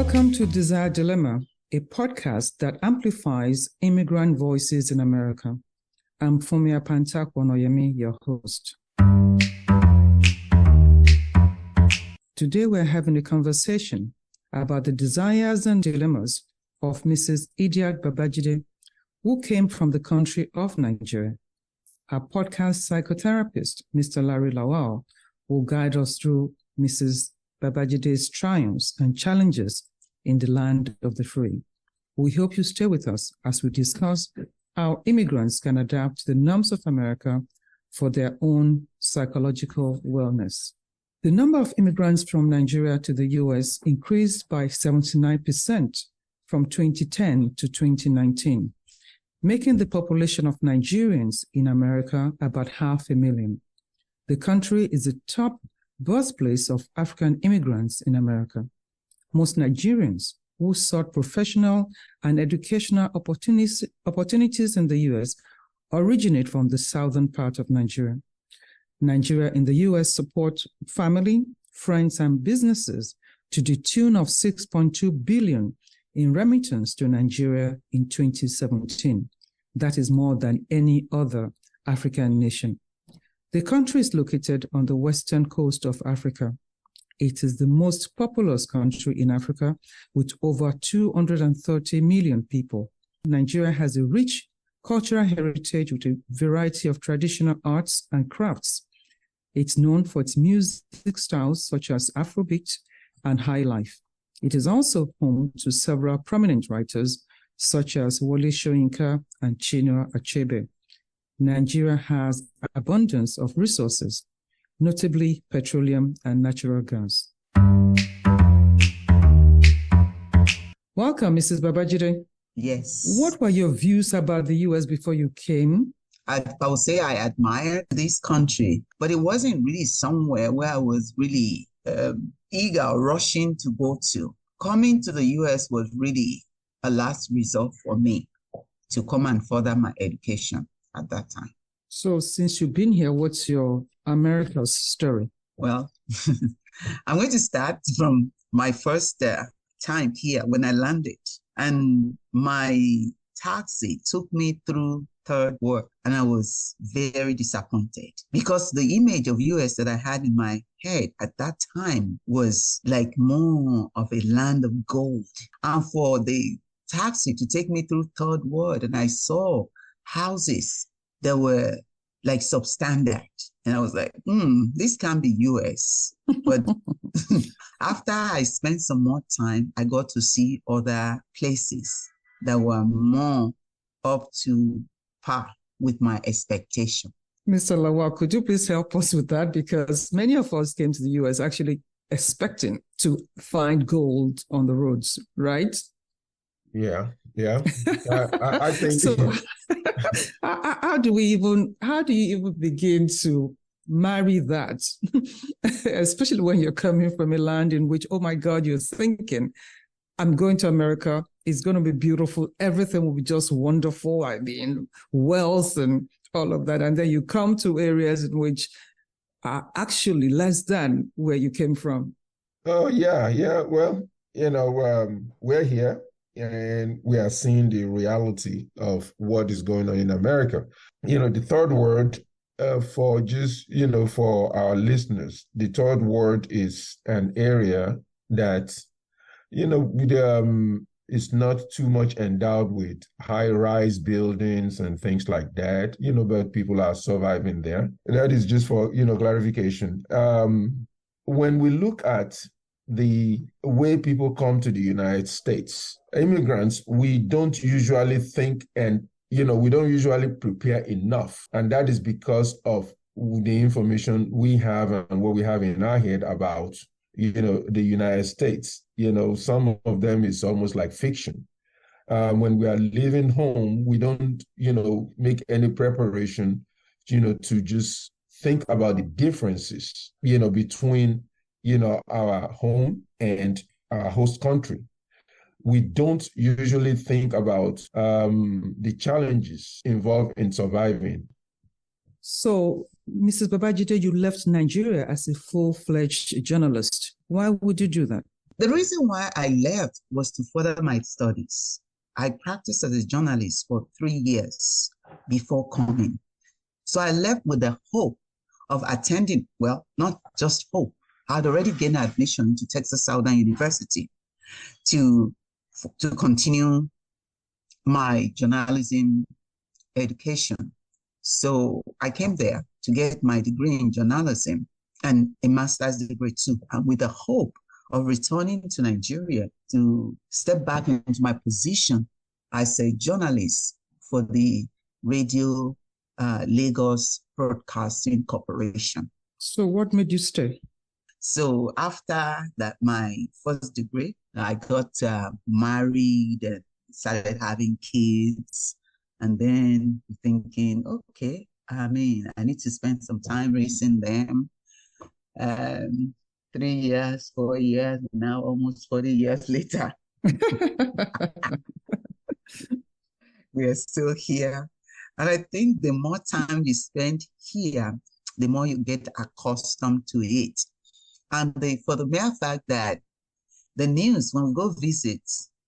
Welcome to Desire Dilemma, a podcast that amplifies immigrant voices in America. I'm Funmi Apantaku-Onayemi, your host. Today we're having a conversation about the desires and dilemmas of Mrs. Idiat Babajide, who came from the country of Nigeria. Our podcast psychotherapist, Mr. Lawal, will guide us through Mrs. Babajide's triumphs and challenges in the land of the free. We hope you stay with us as we discuss how immigrants can adapt to the norms of America for their own psychological wellness. The number of immigrants from Nigeria to the U.S. increased by 79% from 2010 to 2019, making the population of Nigerians in America about 500,000. The country is the top birthplace of African immigrants in America. Most Nigerians who sought professional and educational opportunities in the U.S. originate from the southern part of Nigeria. Nigeria in the U.S. support family, friends, and businesses to the tune of $6.2 billion in remittance to Nigeria in 2017. That is more than any other African nation. The country is located on the western coast of Africa. It is the most populous country in Africa with over 230 million people. Nigeria has a rich cultural heritage with a variety of traditional arts and crafts. It's known for its music styles such as Afrobeat and High Life. It is also home to several prominent writers such as Wole Soyinka and Chinua Achebe. Nigeria has abundance of resources, notably petroleum and natural gas. Welcome, Mrs. Babajide. Yes. What were your views about the U.S. before you came? I would say I admired this country, but it wasn't really somewhere where I was really eager or rushing to go to. Coming to the U.S. was really a last resort for me to come and further my education at that time. So since you've been here, what's your America's story? Well, I'm going to start from my first time here when I landed. And my taxi took me through third world, and I was very disappointed because the image of US that I had in my head at that time was like more of a land of gold. And for the taxi to take me through third world, and I saw houses that were like substandard. And I was like, this can't be US. But after I spent some more time, I got to see other places that were more up to par with my expectation. Mr. Lawal, could you please help us with that? Because many of us came to the US actually expecting to find gold on the roads, right? Yeah. I think so. How do you even begin to marry that, especially when you're coming from a land in which, oh my God, you're thinking, I'm going to America, it's going to be beautiful, everything will be just wonderful, I mean, wealth and all of that, and then you come to areas in which are actually less than where you came from. Oh, yeah. Well, we're here and we are seeing the reality of what is going on in America. The third word for our listeners, the third word is an area that, it's not too much endowed with high-rise buildings and things like that, but people are surviving there. That is just for, clarification. When we look at the way people come to the United States, immigrants, we don't usually think and, we don't usually prepare enough. And that is because of the information we have and what we have in our head about, the United States. Some of them is almost like fiction. When we are leaving home, we don't, make any preparation, to just think about the differences, between, our home and our host country. We don't usually think about the challenges involved in surviving. So, Mrs. Babajide, you left Nigeria as a full-fledged journalist. Why would you do that? The reason why I left was to further my studies. I practiced as a journalist for 3 years before coming. So I left with the hope of attending, well, not just hope. I'd already gained admission to Texas Southern University to continue my journalism education. So I came there to get my degree in journalism and a master's degree too, and with the hope of returning to Nigeria to step back into my position as a journalist for the Radio Lagos Broadcasting Corporation. So what made you stay? So after that, my first degree, I got married and started having kids, and then thinking, okay, I need to spend some time raising them. 3 years, 4 years, now almost 40 years later, we are still here. And I think the more time you spend here, the more you get accustomed to it. And for the mere fact that the news, when we go visit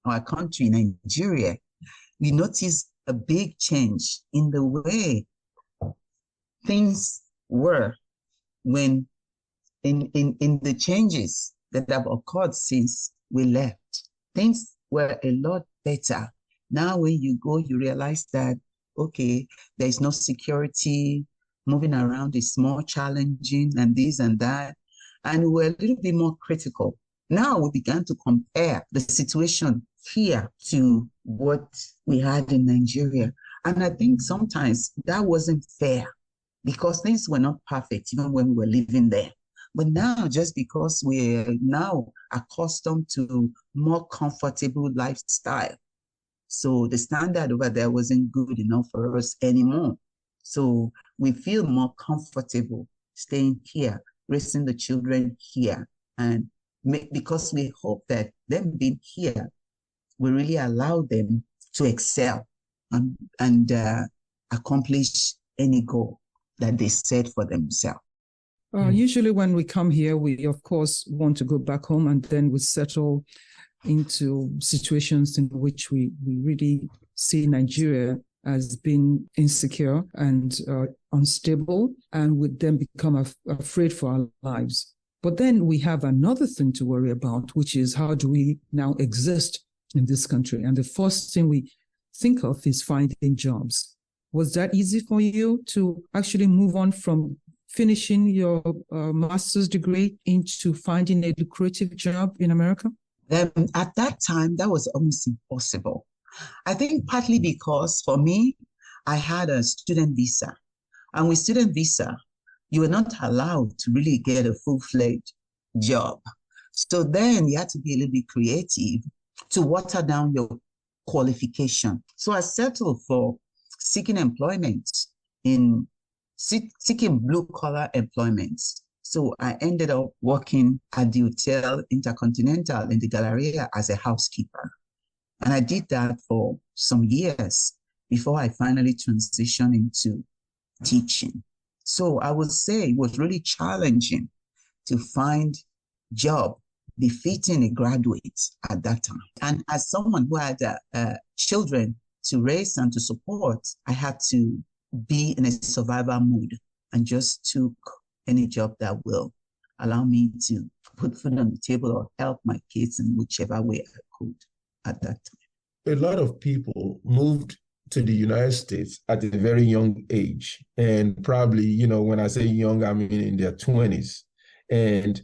our country, Nigeria, we notice a big change in the way things were when in the changes that have occurred since we left. Things were a lot better. Now when you go, you realize that, okay, there's no security, moving around is more challenging and this and that. And we're a little bit more critical. Now we began to compare the situation here to what we had in Nigeria. And I think sometimes that wasn't fair because things were not perfect even when we were living there. But now, just because we're now accustomed to more comfortable lifestyle, so the standard over there wasn't good enough for us anymore. So we feel more comfortable staying here, raising the children here, and because we hope that them being here will really allow them to excel and accomplish any goal that they set for themselves. Usually when we come here, we, of course, want to go back home, and then we settle into situations in which we really see Nigeria as being insecure and unstable, and would then become afraid for our lives. But then we have another thing to worry about, which is how do we now exist in this country? And the first thing we think of is finding jobs. Was that easy for you to actually move on from finishing your master's degree into finding a lucrative job in America? At that time, that was almost impossible. I think partly because for me, I had a student visa. And with student visa, you were not allowed to really get a full-fledged job. So then you had to be a little bit creative to water down your qualification. So I settled for seeking employment seeking blue-collar employment. So I ended up working at the Hotel Intercontinental in the Galleria as a housekeeper. And I did that for some years before I finally transitioned into teaching. So I would say it was really challenging to find a job befitting a graduate at that time. And as someone who had children to raise and to support, I had to be in a survival mood and just took any job that will allow me to put food on the table or help my kids in whichever way I could at that time. A lot of people moved to the United States at a very young age. And probably, when I say young, I mean in their 20s. And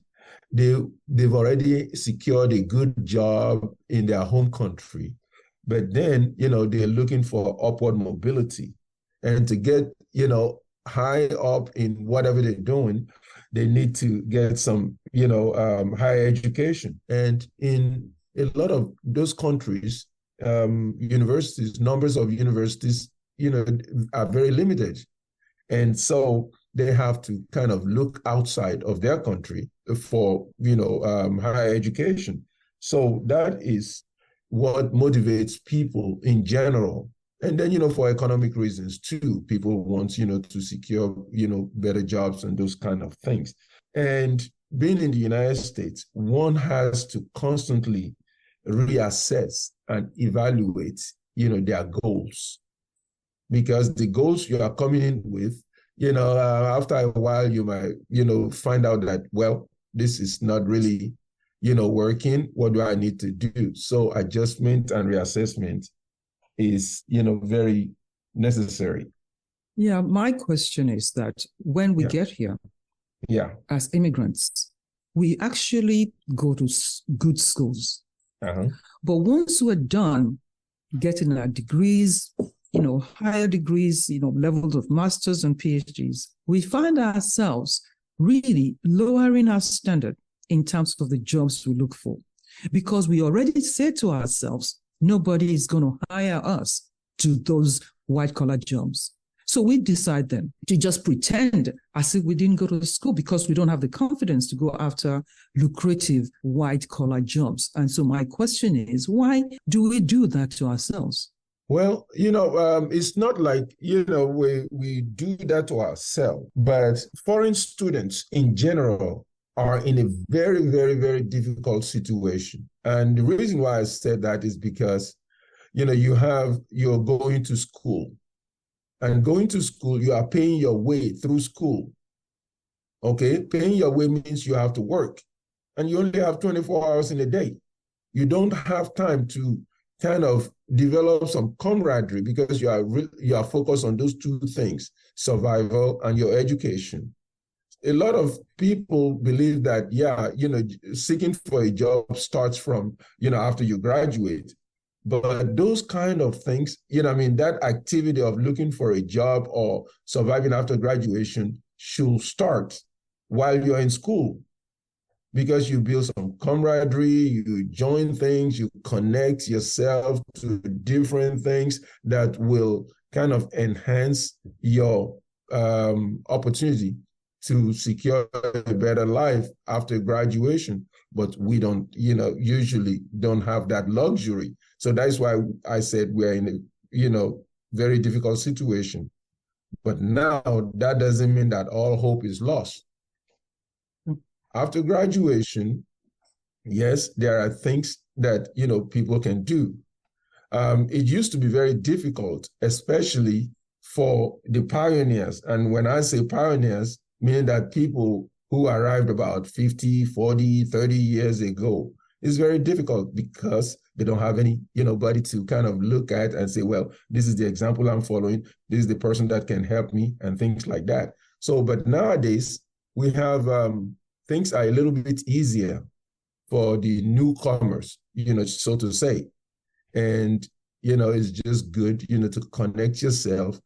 they've already secured a good job in their home country. But then, they're looking for upward mobility. And to get, high up in whatever they're doing, they need to get some, higher education. And in a lot of those countries, universities, numbers of universities, are very limited. And so they have to kind of look outside of their country for, higher education. So that is what motivates people in general. And then, for economic reasons too, people want, to secure, better jobs and those kind of things. And being in the United States, one has to constantly reassess and evaluate, their goals. Because the goals you are coming in with, after a while, you might, find out that, well, this is not really, working. What do I need to do? So adjustment and reassessment is, very necessary. Yeah, my question is that when we get here, as immigrants, we actually go to good schools. Uh-huh. But once we're done getting our degrees, higher degrees, levels of masters and PhDs, we find ourselves really lowering our standard in terms of the jobs we look for. Because we already said to ourselves, nobody is going to hire us to those white-collar jobs. So we decide then to just pretend as if we didn't go to school because we don't have the confidence to go after lucrative white-collar jobs. And so my question is, why do we do that to ourselves? Well, it's not like, we do that to ourselves, but foreign students in general are in a very, very, very difficult situation. And the reason why I said that is because, you're going to school. And going to school, you are paying your way through school. Okay? Paying your way means you have to work. And you only have 24 hours in a day. You don't have time to kind of develop some camaraderie because you are focused on those two things, survival and your education. A lot of people believe that, seeking for a job starts from, after you graduate. But those kind of things, that activity of looking for a job or surviving after graduation should start while you're in school. Because you build some camaraderie, you join things, you connect yourself to different things that will kind of enhance your opportunity to secure a better life after graduation. But we don't, usually don't have that luxury. So that's why I said we're in a, very difficult situation. But now that doesn't mean that all hope is lost. After graduation, yes, there are things that, people can do. It used to be very difficult, especially for the pioneers. And when I say pioneers, meaning that people who arrived about 50, 40, 30 years ago, it's very difficult because they don't have nobody to kind of look at and say, well, this is the example I'm following. This is the person that can help me and things like that. So, but nowadays we have, things are a little bit easier for the newcomers, so to say. And, it's just good, to connect yourself,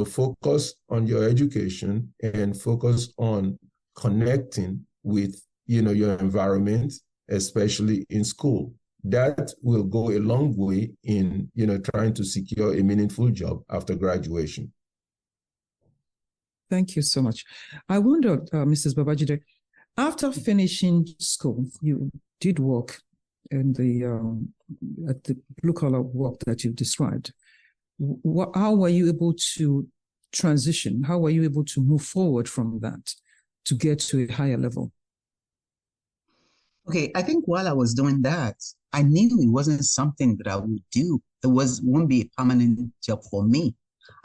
focus on your education and focus on connecting with, your environment, especially in school. That will go a long way in, trying to secure a meaningful job after graduation. Thank you so much. I wonder, Mrs. Babajide, after finishing school, you did work in at the blue-collar work that you've described. How were you able to transition? How were you able to move forward from that to get to a higher level? Okay, I think while I was doing that, I knew it wasn't something that I would do. Won't be a permanent job for me.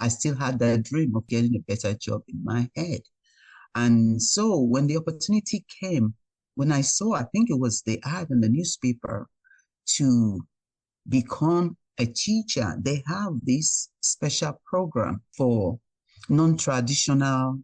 I still had that dream of getting a better job in my head. And so when the opportunity came, when I saw, I think it was the ad in the newspaper to become a teacher, they have this special program for non-traditional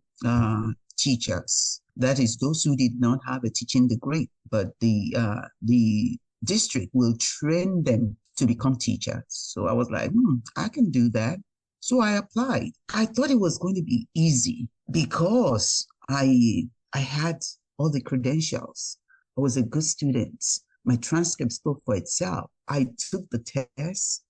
teachers. That is those who did not have a teaching degree, but the district will train them to become teachers. So I was like, I can do that. So I applied. I thought it was going to be easy because I had all the credentials. I was a good student. My transcript spoke for itself. I took the test,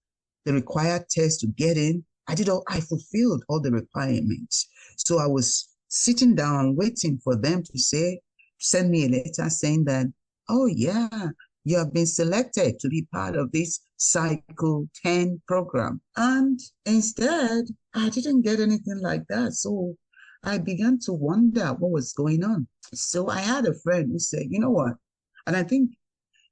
the required test to get in. I fulfilled all the requirements. So I was sitting down waiting for them to send me a letter saying that, oh yeah, you have been selected to be part of this Cycle 10 program. And instead, I didn't get anything like that. So I began to wonder what was going on. So I had a friend who said, you know what? And I think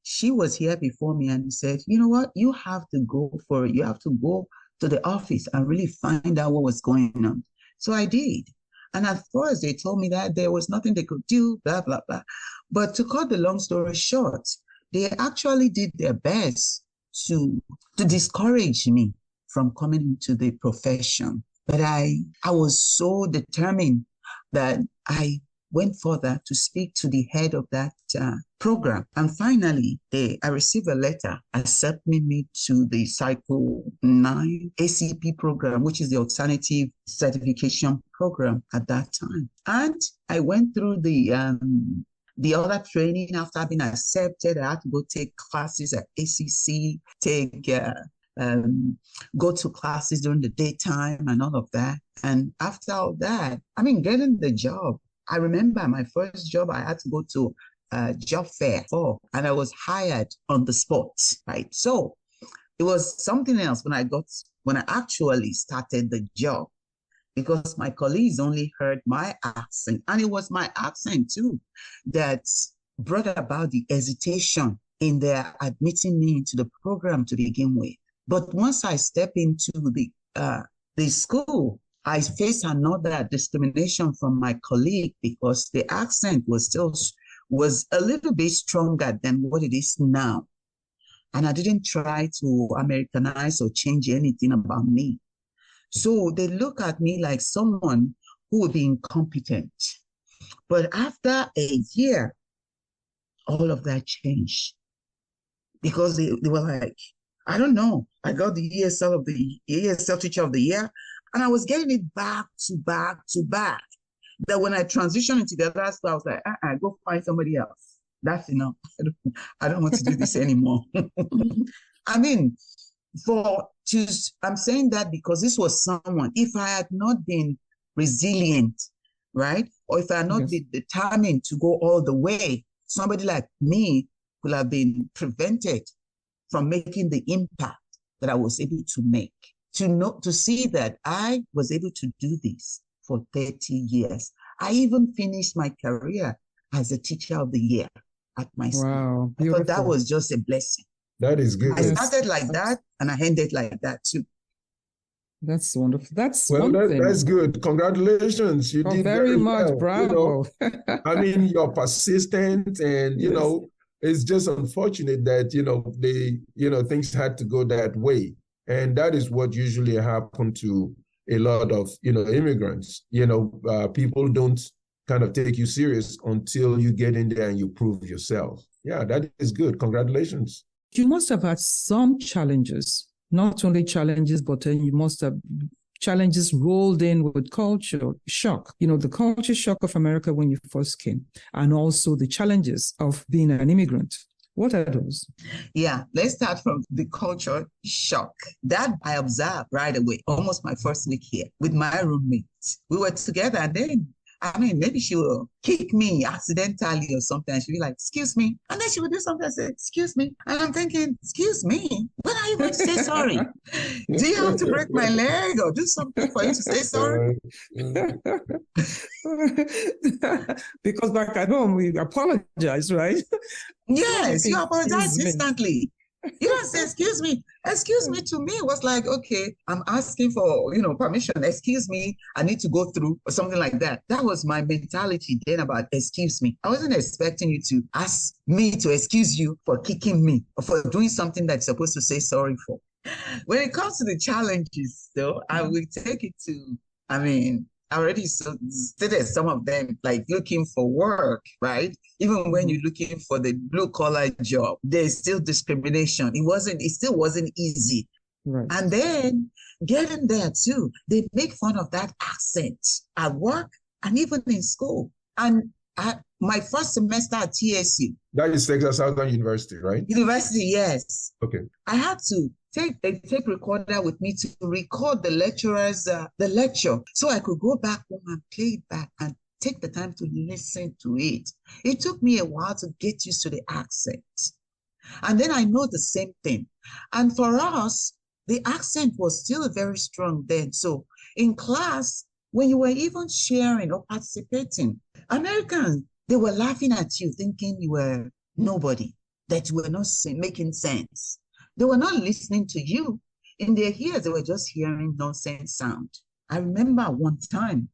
she was here before me and said, you know what? You have to go for it. You have to go to the office and really find out what was going on. So I did. And at first they told me that there was nothing they could do, blah, blah, blah. But to cut the long story short, they actually did their best to discourage me from coming into the profession. But I was so determined that I went further to speak to the head of that program. And finally, I received a letter accepting me to the Cycle 9 ACP program, which is the alternative certification program at that time. And I went through the other training after being accepted. I had to go take classes at ACC, go to classes during the daytime and all of that. And after all that, getting the job. I remember my first job, I had to go to a job fair for, and I was hired on the spot, right? So it was something else when I actually started the job, because my colleagues only heard my accent, and it was my accent too that brought about the hesitation in their admitting me into the program to begin with. But once I stepped into the school, I faced another discrimination from my colleague because the accent was a little bit stronger than what it is now. And I didn't try to Americanize or change anything about me. So they look at me like someone who would be incompetent. But after a year, all of that changed. Because they were like, I don't know, I got the ESL Teacher of the Year, and I was getting it back to back to back. That when I transitioned into the other school, I was like, go find somebody else. That's enough. I don't want to do this anymore. I'm saying that because this was someone, if I had not been resilient, right? Or if I had not been determined to go all the way, somebody like me could have been prevented from making the impact that I was able to make. To see that I was able to do this for 30 years. I even finished my career as a Teacher of the Year at my school. Wow, I thought that was just a blessing. That is good. I started like that and I ended like that too. That's wonderful. That's good. Congratulations. You did very much. well. Bravo. You're persistent, and it's just unfortunate that things had to go that way. And that is what usually happens to a lot of, immigrants. People don't kind of take you serious until you get in there and you prove yourself. Yeah, that is good. Congratulations. You must have had some challenges, not only challenges, but you must have challenges rolled in with culture shock. The culture shock of America when you first came, and also the challenges of being an immigrant. What are those? Yeah, let's start from the culture shock. That I observed right away, almost my first week here with my roommate. We were together, and then, maybe she will kick me accidentally or something. She'll be like, excuse me. And then she would do something and say, excuse me. And I'm thinking, excuse me? When are you going to say sorry? Do you have to break my leg or do something for you to say sorry? Because back at home, we apologize, right? Yes, you apologize instantly. You don't say, excuse me. Excuse me to me was like, okay, I'm asking for, permission. Excuse me, I need to go through or something like that. That was my mentality then about excuse me. I wasn't expecting you to ask me to excuse you for kicking me or for doing something that's supposed to say sorry for. When it comes to the challenges, though, I will take it to, I already stated some of them, like looking for work, right? Even when you're looking for the blue-collar job, there's still discrimination. It still wasn't easy. Right. And then getting there too, they make fun of that accent at work and even in school. And my first semester at TSU. That is Texas Southern University, right? University, yes. Okay. I had to take a tape recorder with me to record the lecturer's the lecture, so I could go back home and play it back and take the time to listen to it. It took me a while to get used to the accent. And then I know the same thing. And for us, the accent was still very strong then. So in class, when you were even sharing or participating, Americans, they were laughing at you, thinking you were nobody, that you were not making sense. They were not listening to you. In their ears, they were just hearing nonsense sound. I remember one time,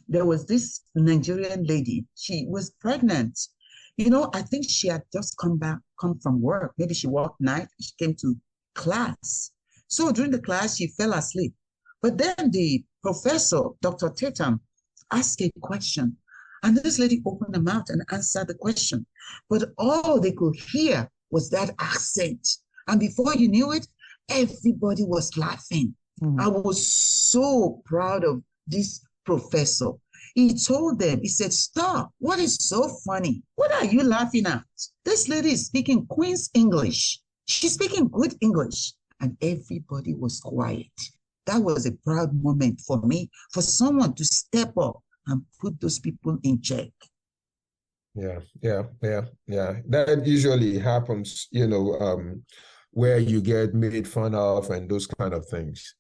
there was this Nigerian lady. She was pregnant. I think she had just come from work. Maybe she worked night. She came to class. So during the class, she fell asleep. But then the professor, Dr. Tatum, asked a question. And this lady opened her mouth and answered the question. But all they could hear was that accent. And before you knew it, everybody was laughing. I was so proud of this professor. He told them, he said, stop. What is so funny? What are you laughing at? This lady is speaking Queen's English. She's speaking good English. And everybody was quiet. That was a proud moment for me, for someone to step up and put those people in check. Yeah. That usually happens, where you get made fun of and those kind of things.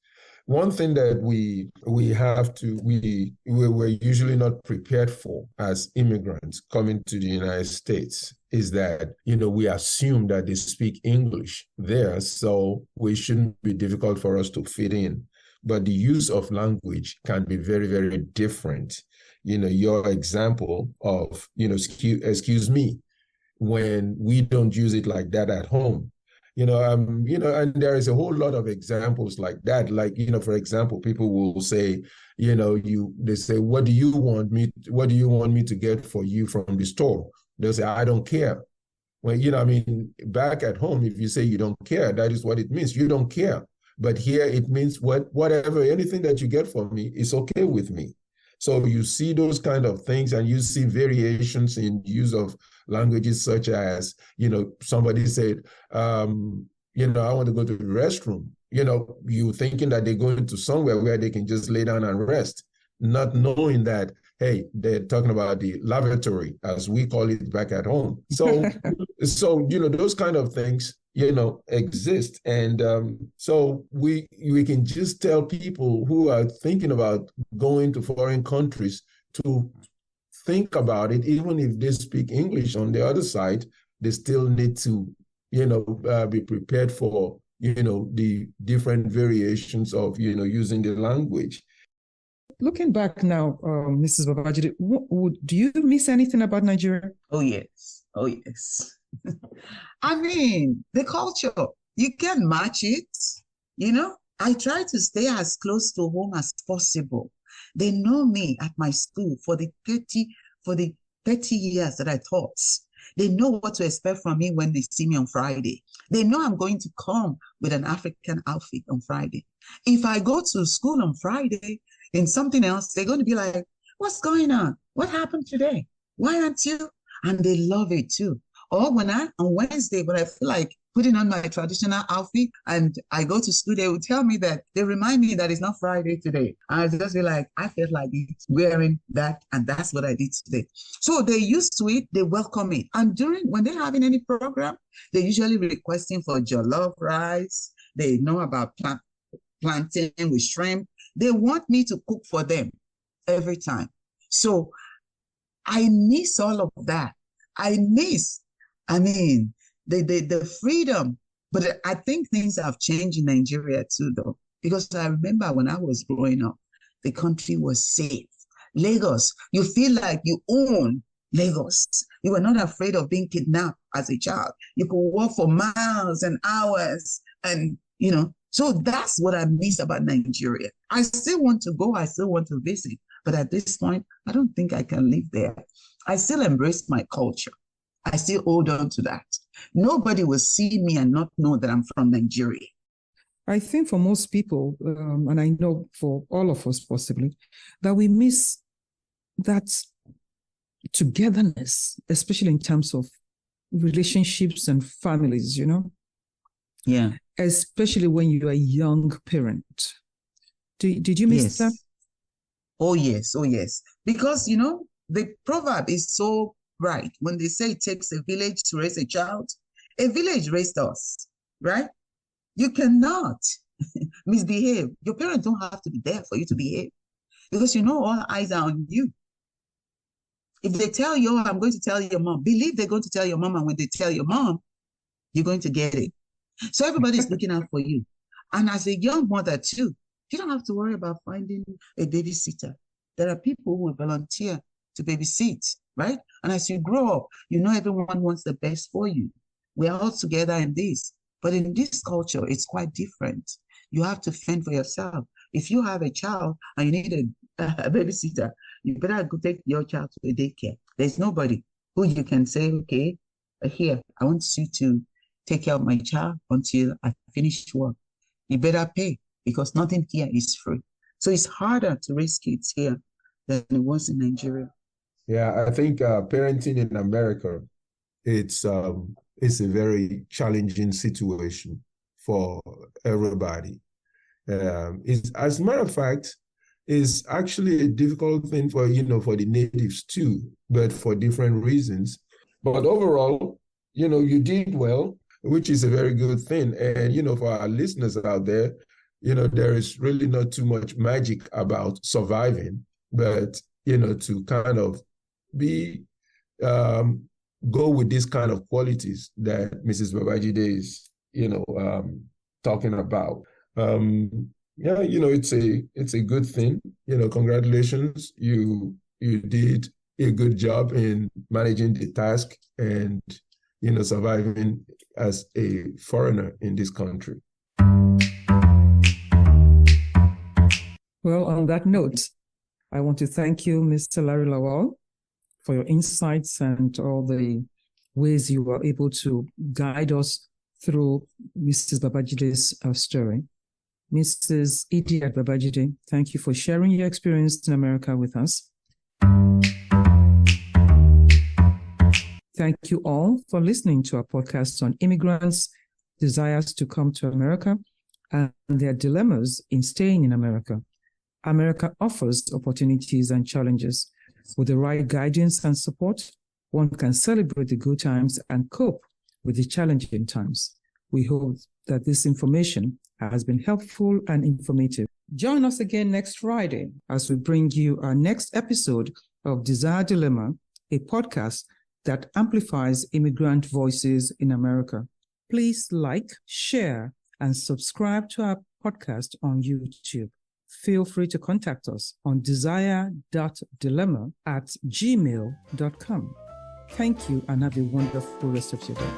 One thing that we're usually not prepared for as immigrants coming to the United States is that, we assume that they speak English there, so it shouldn't be difficult for us to fit in. But the use of language can be very, very different. Your example of, excuse me, when we don't use it like that at home. And there is a whole lot of examples like that. Like, for example, people will say, they say, what do you want me to get for you from the store? They'll say, I don't care. Well, back at home, if you say you don't care, that is what it means. You don't care. But here it means whatever, anything that you get from me is okay with me. So you see those kind of things, and you see variations in use of languages, such as, somebody said, I want to go to the restroom. You thinking that they're going to somewhere where they can just lay down and rest, not knowing that, hey, they're talking about the lavatory, as we call it back at home. So, those kind of things, exist. And so we can just tell people who are thinking about going to foreign countries to think about it. Even if they speak English on the other side, they still need to, be prepared for, the different variations of, using the language. Looking back now, Mrs. Babajide, do you miss anything about Nigeria? Oh, yes. I mean, the culture, you can match it. I try to stay as close to home as possible. They know me at my school for the 30 years that I taught. They know what to expect from me when they see me on Friday. They know I'm going to come with an African outfit on Friday. If I go to school on Friday in something else, they're going to be like, what's going on? What happened today? Why aren't you? And they love it too. Or on Wednesday, when I feel like putting on my traditional outfit and I go to school, they will tell me that, they remind me that it's not Friday today. I just feel like, I felt like wearing that, and that's what I did today. So they're used to it, they welcome it. And when they're having any program, they're usually requesting for jollof rice. They know about plantain with shrimp. They want me to cook for them every time. So I miss all of that. The freedom. But I think things have changed in Nigeria too, though, because I remember when I was growing up, the country was safe. Lagos, you feel like you own Lagos. You were not afraid of being kidnapped as a child. You could walk for miles and hours, and so that's what I miss about Nigeria. I still want to go, I still want to visit, but at this point, I don't think I can live there. I still embrace my culture. I still hold on to that. Nobody will see me and not know that I'm from Nigeria. I think for most people, and I know for all of us possibly, that we miss that togetherness, especially in terms of relationships and families, Yeah. Especially when you're a young parent. Did you miss that? Oh, yes. Because, the proverb is so right. When they say it takes a village to raise a child, a village raised us, right? You cannot misbehave. Your parents don't have to be there for you to behave. because you know all eyes are on you. If they tell you, I'm going to tell your mom, believe they're going to tell your mom, and when they tell your mom, you're going to get it. So everybody's looking out for you. And as a young mother too, you don't have to worry about finding a babysitter. There are people who will volunteer to babysit, right? And as you grow up, you know everyone wants the best for you. We're all together in this. But in this culture, it's quite different. You have to fend for yourself. If you have a child and you need a babysitter, you better go take your child to a daycare. There's nobody who you can say, okay, here, I want you to take care of my child until I finish work. You better pay because nothing here is free. So it's harder to raise kids here than it was in Nigeria. Yeah, I think parenting in America, it's a very challenging situation for everybody. As a matter of fact, it's actually a difficult thing for the natives too, but for different reasons. But overall, you did well, which is a very good thing. And for our listeners out there, there is really not too much magic about surviving, but to kind of go with these kind of qualities that Mrs. Babajide is talking about. It's a good thing. Congratulations. You did a good job in managing the task and surviving as a foreigner in this country. Well, on that note, I want to thank you, Mr. Larry Lawal, for your insights and all the ways you were able to guide us through Mrs. Babajide's story. Mrs. Idiat Babajide, thank you for sharing your experience in America with us. Thank you all for listening to our podcast on immigrants' desires to come to America and their dilemmas in staying in America. America offers opportunities and challenges. With the right guidance and support, one can celebrate the good times and cope with the challenging times. We hope that this information has been helpful and informative. Join us again next Friday as we bring you our next episode of Desire Dilemma, a podcast that amplifies immigrant voices in America. Please like, share, and subscribe to our podcast on YouTube. Feel free to contact us on desire.dilemma@gmail.com. Thank you and have a wonderful rest of your day.